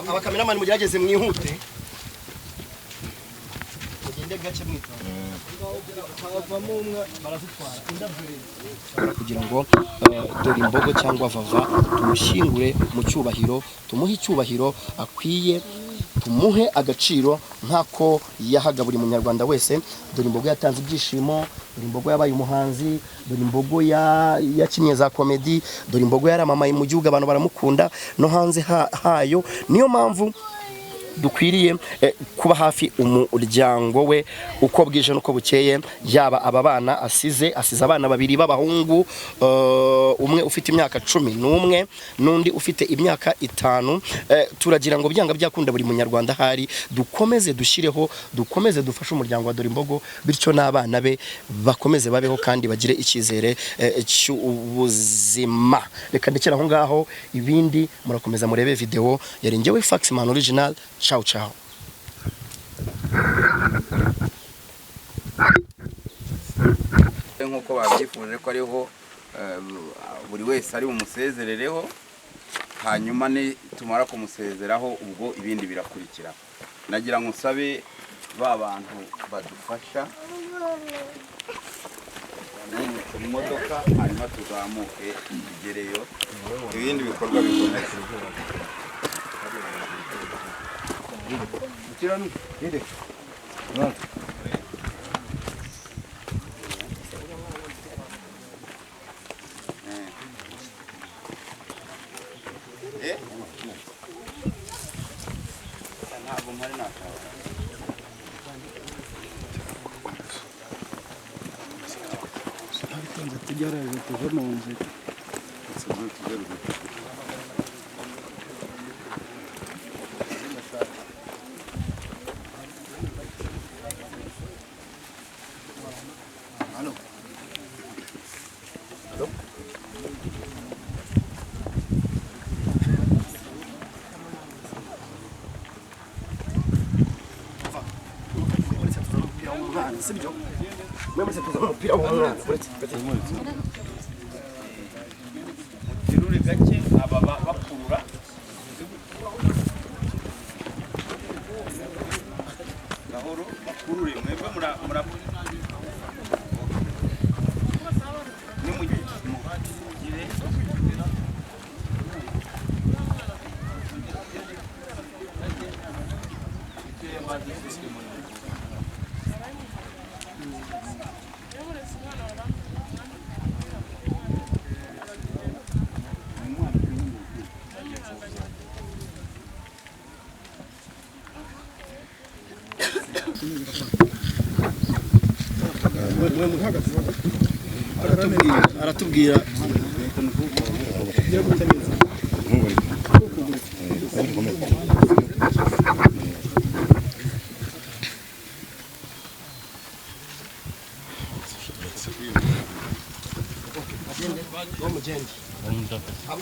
abakameramani mugerageze mwihute mugende gace mwita havamo umwe barazitwara indabyo kugira ngo dore imbogo cyangwa vava tumushyingure mu cyubahiro tumuhe icyubahiro akwiye tumuhe agaciro nkako yahaga buri munyarwanda wese. Dore imbogo yatanze ibyishimo, dore imbogo yabaye umuhanzi, dore imbogo yakinye za komedi, dore imbogo yaramamaye mu gihugu abantu baramukunda no hanze hayo. Niyo mpamvu dukwiriye kuba hafi umuryango we uko bwije nuko bukeye, yaba aba bana asize abana babiri b'abahungu, umwe ufite imyaka 11 n'undi ufite imyaka 5. Turagira ngo byanga byakunda buri munyarwanda hari dukomeze dushireho, dukomeze dufashe umuryango wa Dore Imbogo, bityo n'abana be bakomeze babeho kandi bagire icyizere cy'ubuzima. Reka ndekera aho ngaho, ibindi murakomeza murebe video. Yari njyewe Faxman Original. Ciao, ciao. Nkuko babyifuje ko ariho buri wese ari umusezerereho, hanyuma ni tumara kumusezeraho ubwo ibindi birakurikira. Nagira ngo nsabe ba bantu badufasha mu modoka, hanyuma tuzamuke igereyo, ibindi bikorwa bikomeze. Tirando, ide. Pronto. Ntabwo mpari nakaba. Tujya tugerageza tuve mu nzira. Sibyo? Mwemeze kuzana umupira w'umwana. Tirure gake aba bakurura. Gahoro bakurure mwebwe mura ni mu gihe aratubwira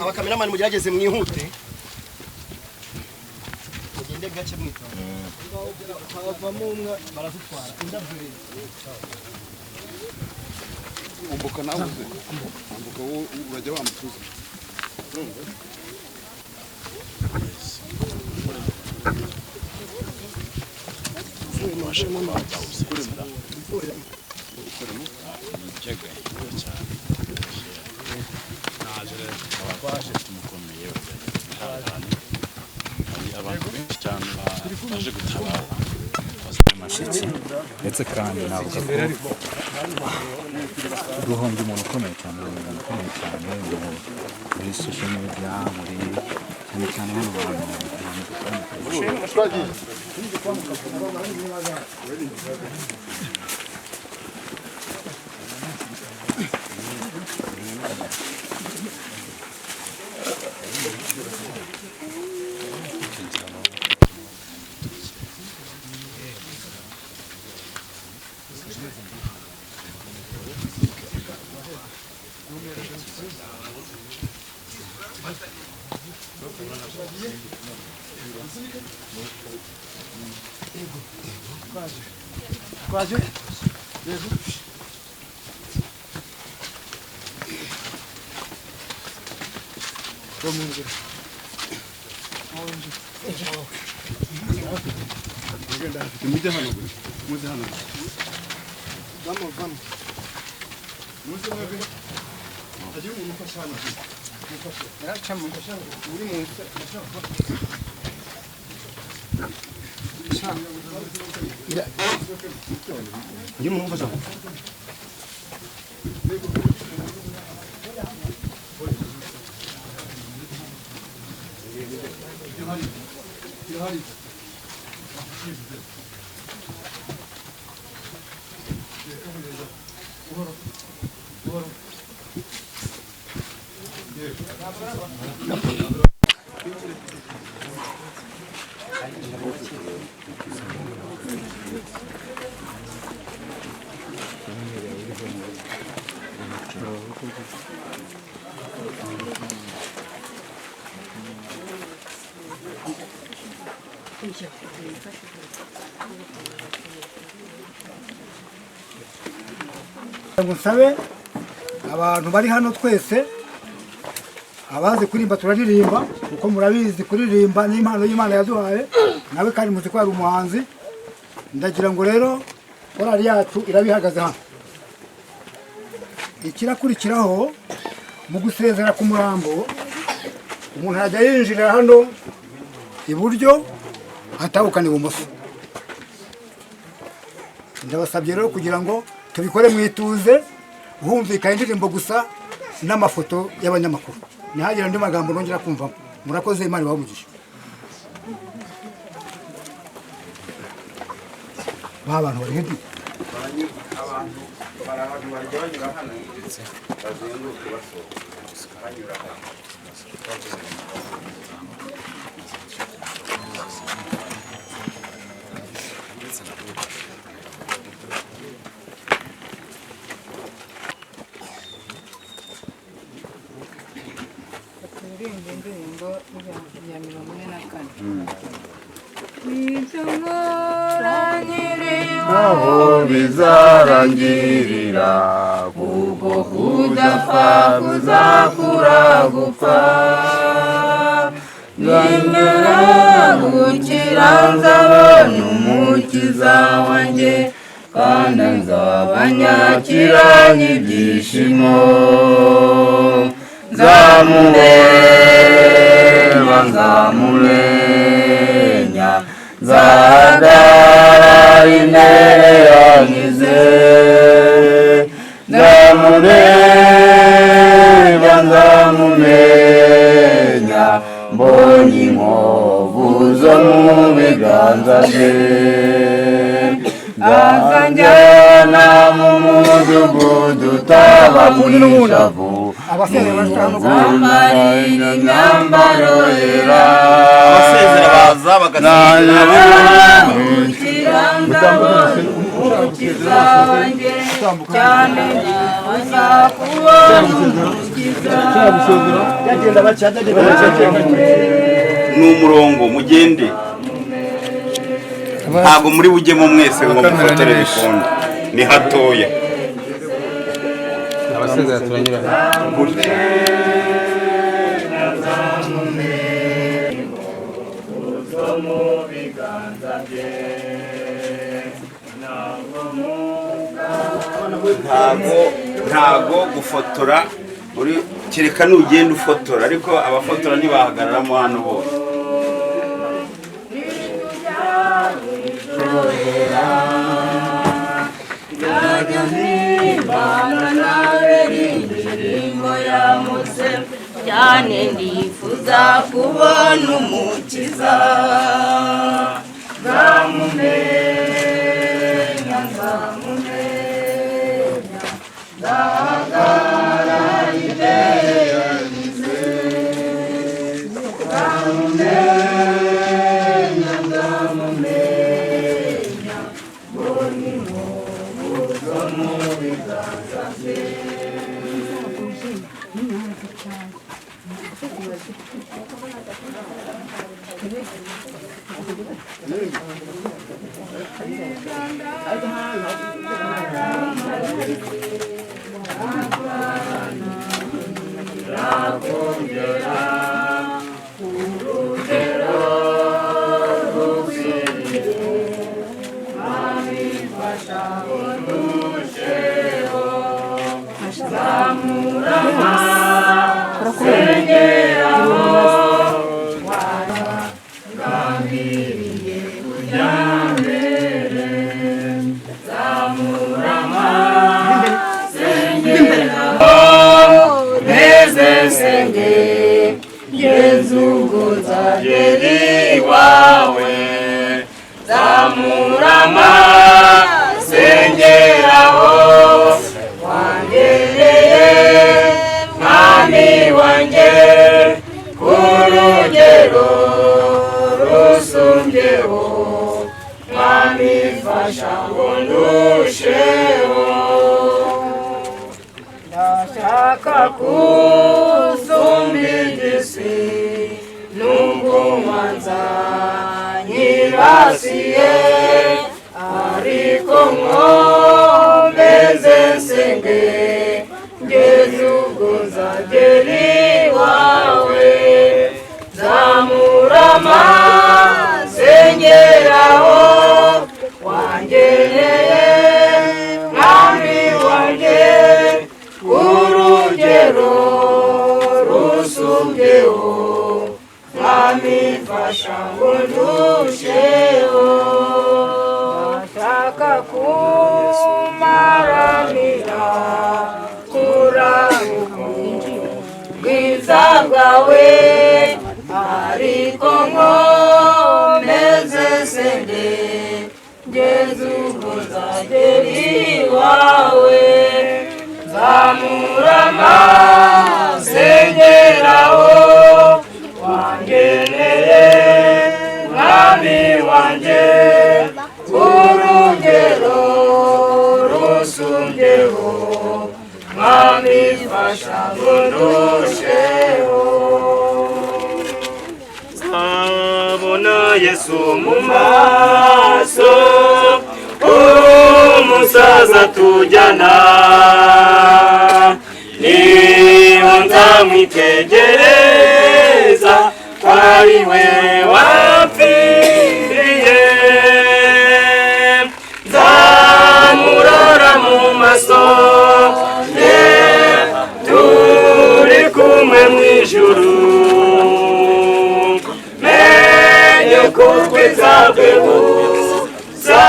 abakameramani mugerageze mwihute mugende gace mwita havamo umwe barazitwara indabyo umbuka nawe umbuka wo urajya wamutuza baje gutabara ndetse kandi navuga ko guhomba umuntu ukomeye cyane muri social media, muri cyane hano Quase. Vamos ver. mujye hano gure muze hano vamo muze mwebwe agiye umuntu ufasha hano yaracamo uri mu agiye umuntu ufasha Ngusabe abantu bari hano twese abazi kuririmba turaririmba kuko murabizi kuririmba n'impano y'Imana yaduhaye nawe kandi muzi ko ari umuhanzi ndagira ngo rero korali yacu irabihagaze hano ikirakurikiraho mu gusezera ku murambo umuntu arajya yinjirira hano iburyo atahukana ibumoso ndabasabye rero kugira ngo tubikore mwituze humvikana indirimbo gusa n'amafoto y'abanyamakuru ntihagire andi magambo nongera kumvamo murakoze Imana ibamugisha abantu bari hedi abantu barajya banyura hano ndetse bazenguruka basohoka banyura hano indirimbo ya 44 aho bizarangirira kuko kudapfa kuzakura gupfa nyemera gukira nzabona umukiza wanjye kandi nzaba nyakiranye ibyishimo nzamureba nzamumenya nzahagarara imbere yankize nzamureba nzamumenya mbonye inkovu zo mu biganza bye azanjyana mu mudugudu utabamurishavu nzambarira imyambaro yera abasezera baza bagasezera umukiza wanjye cyane nyabaza kubona umukiza ni umurongo mugende ntabwo muri bujyemo mwese ngo mufotore bikunde ni hatoya abasezera turanyura gutya ntago gufotora uri kereka nugenda ufotora ariko abafotora ntibahagararamo hano bose cyane ndifuza kubona umukiza nzamumenya nzamumenya nzahagarara imbere yankize nzamumenya nzamumenya mbona inkovu zo mu biganza bye Nakongera urugero Zamurama sengeraho wangereye mwami wanjye ku rugero rusumbyeho mwami fasha ngo ndusheho ndashaka kuzumbigisi n'ubwumanza nyibasiye ariko nkomeze nsenge ngeze ubwo nzagera iwawe Zamurama sengeraho wangereye mwami wanjye urugero rusumbyeho mwami fasha ngo ndusheho ndashaka kumaranira kuraruka bwiza bwawe ariko nkomeze sende ngeze ubwo nzagera iwawe Zamurama sengeraho wangereye mwami wanjye urugero rusumbyeho mwami fasha ngo ndusheho Zabona Yesu mu maso umusaza tujyana niho nzamwitegereza kwari we wapfiriye nzamurora mu maso ye turi kumwe mu ijuru menye kutwiza bwe busa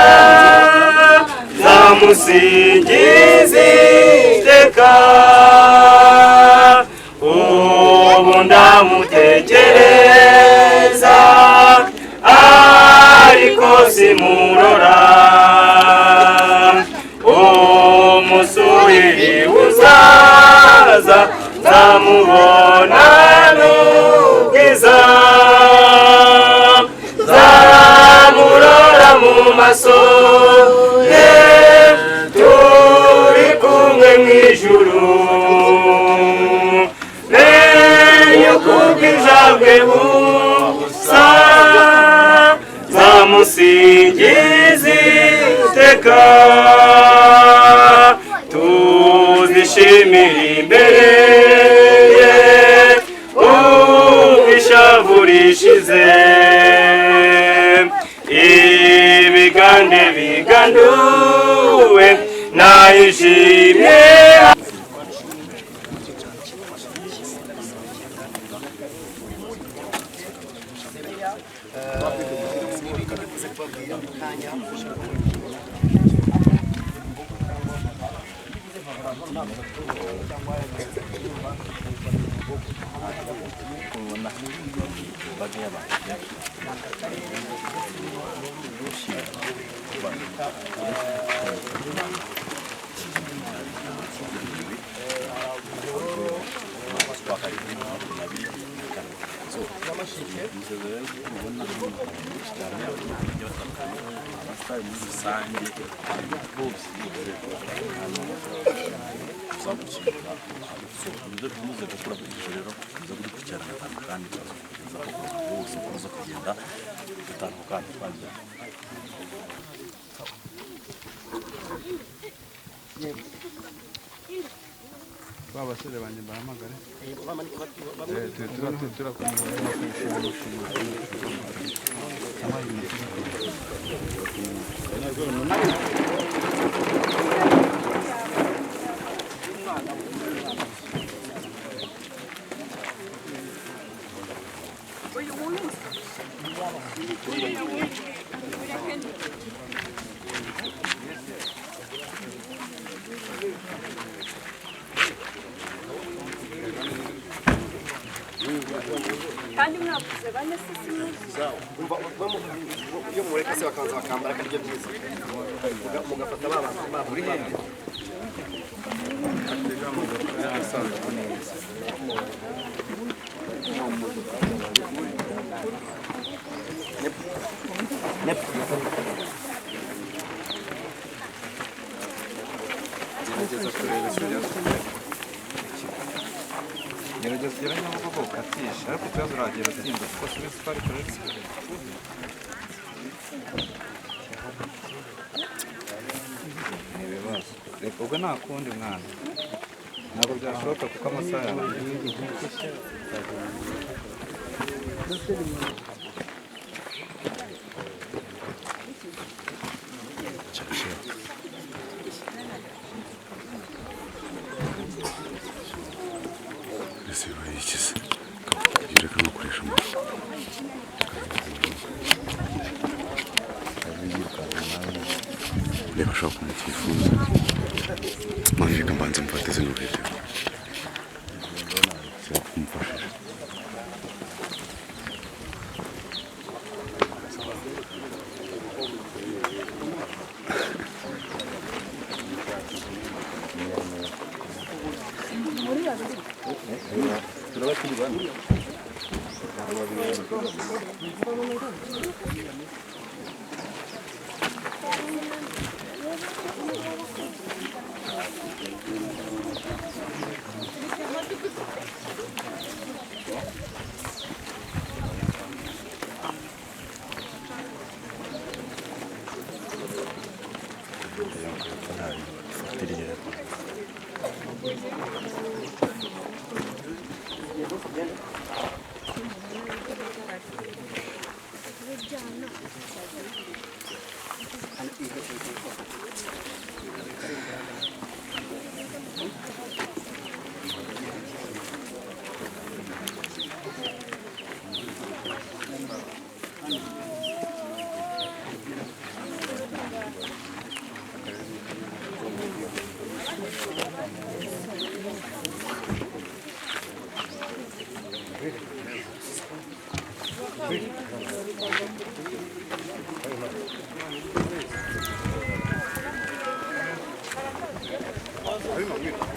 nzamusingiza iteka ubu ndamutekereza ariko simurora umusuhiri uzaza nzamubona n'ubwiza nzamurora mu maso ye turi kumwe mu ijuru kubwiza bwe busa nzamusingiza iteka tuzishimira imbere ye ubwishavu rishize ibigande biganduwe nayishimye babasore banjye bahamagare kandi mwavuze bane sisi iyo mureka se bakaza bakambara akaryo byiza mugafata ba buri hende gerageza ugera nyabugogo ukatisha ariko ikibazo uragera utinda kuko subiza uko ariko rero ni ibibazo reka ubwo nta kundi mwana ntabwo byashoboka kuko amasaha yawe ese bayikize reka nukoresha amashusho reba ashaka kumutifuza manje reka mbanze mfate zino video kumfashije Ahí no, mira.